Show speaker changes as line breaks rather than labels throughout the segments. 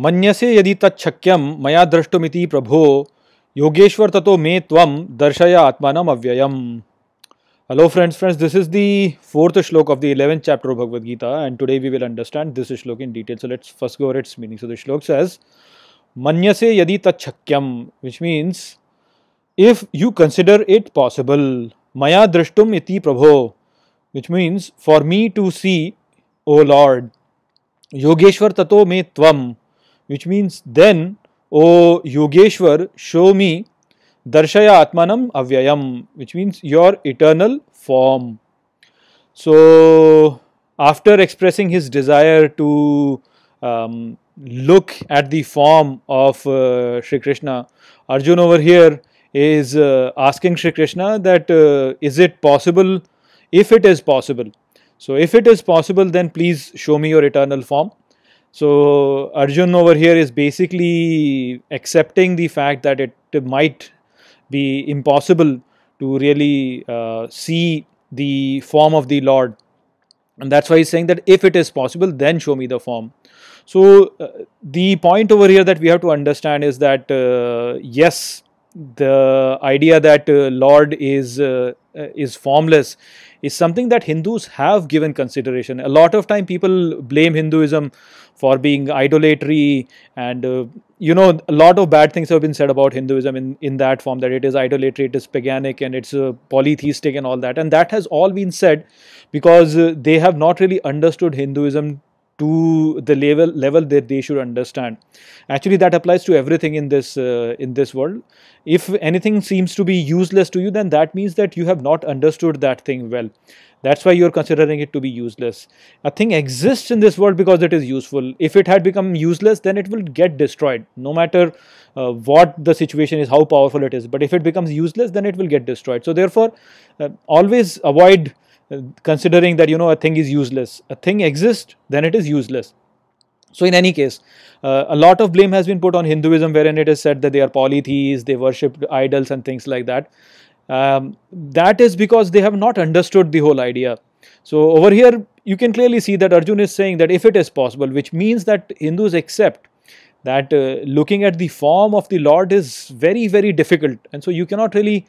मन्यसे यदि तच्छक्यम मया द्रष्टुमिति प्रभो योगेश्वर ततो मे त्वं दर्शय आत्मानम अव्ययम. Hello friends, this is the fourth shloka of the 11th chapter of Bhagavad Gita, and today we will understand this shloka in detail. So let's first go over its meaning. So the shloka says, Manyase yadi tachakyam, which means, if you consider it possible, Maya drashtum iti prabho, which means, for me to see, O Lord, Yogeshwar tato me tvam, which means, then, O Yogeshwar, show me Darshaya Atmanam Avyayam, which means your eternal form. So, after expressing his desire to look at the form of Shri Krishna, Arjuna over here is asking Shri Krishna that is it possible? If it is possible. So, if it is possible, then please show me your eternal form. So, Arjuna over here is basically accepting the fact that it might be impossible to really see the form of the Lord, and that's why he's saying that if it is possible, then show me the form. So the point over here that we have to understand is that yes, the idea that Lord is formless is something that Hindus have given consideration. A lot of time people blame Hinduism for being idolatry, and a lot of bad things have been said about Hinduism in that form, that it is idolatry, it is paganic, and it's polytheistic and all that. And that has all been said because they have not really understood Hinduism to the level that they should understand. Actually, that applies to everything in this world. If anything seems to be useless to you, then that means that you have not understood that thing well. That's why you're considering it to be useless. A thing exists in this world because it is useful. If it had become useless, then it will get destroyed, no matter what the situation is, how powerful it is. But if it becomes useless, then it will get destroyed. So therefore, always avoid considering that a thing is useless. A thing exists, then it is useless. So in any case, a lot of blame has been put on Hinduism, wherein it is said that they are polytheists, they worship idols and things like that. That is because they have not understood the whole idea. So over here you can clearly see that Arjuna is saying that if it is possible, which means that Hindus accept that looking at the form of the Lord is very, very difficult, and so you cannot really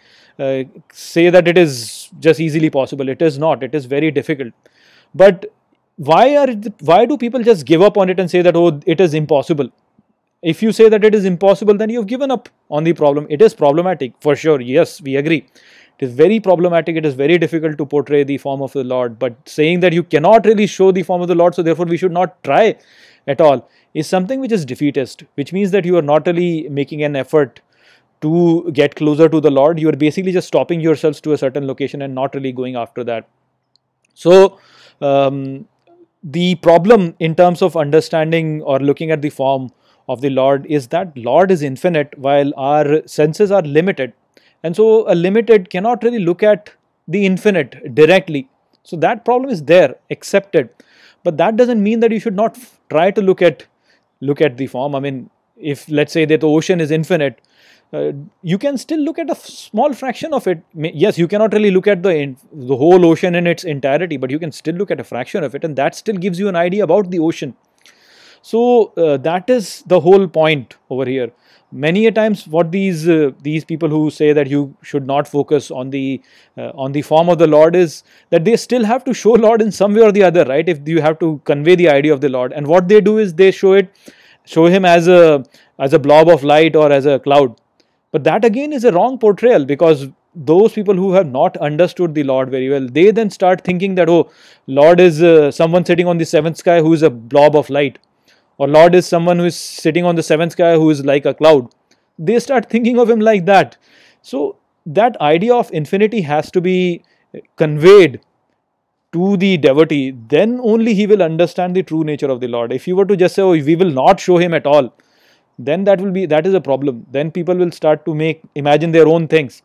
say that it is just easily possible. It is not. It is very difficult. But why do people just give up on it and say that, oh, it is impossible? If you say that it is impossible, then you've given up on the problem. It is problematic, for sure. Yes, we agree. It is very problematic. It is very difficult to portray the form of the Lord. But saying that you cannot really show the form of the Lord, so therefore we should not try at all, is something which is defeatist, which means that you are not really making an effort to get closer to the Lord. You are basically just stopping yourselves to a certain location and not really going after that. So, the problem in terms of understanding or looking at the form of the Lord is that Lord is infinite while our senses are limited. And so a limited cannot really look at the infinite directly. So that problem is there, accepted. But that doesn't mean that you should not try to look at the form. I mean, if let's say that the ocean is infinite, you can still look at a small fraction of it. Yes, you cannot really look at the whole ocean in its entirety, but you can still look at a fraction of it, and that still gives you an idea about the ocean. So that is the whole point over here. Many a times, what these people who say that you should not focus on the form of the Lord is that they still have to show Lord in some way or the other, right? If you have to convey the idea of the Lord, and what they do is they show him as a blob of light or as a cloud. But that again is a wrong portrayal, because those people who have not understood the Lord very well, they then start thinking that, oh, Lord is someone sitting on the seventh sky who is a blob of light. Or Lord is someone who is sitting on the seventh sky who is like a cloud. They start thinking of him like that. So that idea of infinity has to be conveyed to the devotee. Then only he will understand the true nature of the Lord. If you were to just say, oh, we will not show him at all, then that is a problem. Then people will start to imagine their own things.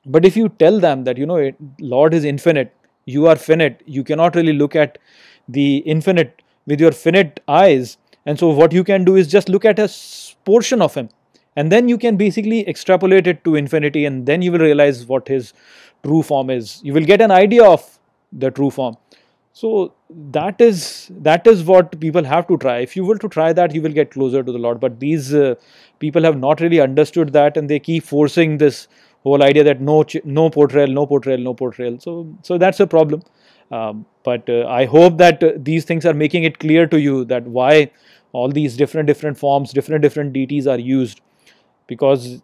But if you tell them that, Lord is infinite, you are finite, you cannot really look at the infinite with your finite eyes. And so what you can do is just look at a portion of him, and then you can basically extrapolate it to infinity, and then you will realize what his true form is. You will get an idea of the true form. So that is what people have to try. If you were to try that, you will get closer to the Lord. But these people have not really understood that, and they keep forcing this whole idea that no portrayal, no portrayal, no portrayal. So that's a problem. But I hope that these things are making it clear to you that why all these different forms, different deities are used, because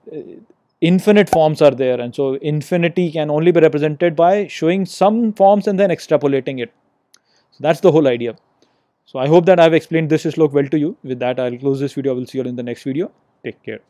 infinite forms are there, and so infinity can only be represented by showing some forms and then extrapolating it. So that's the whole idea. So I hope that I've explained this shlok well to you. With that, I'll close this video. I will see you all in the next video. Take care.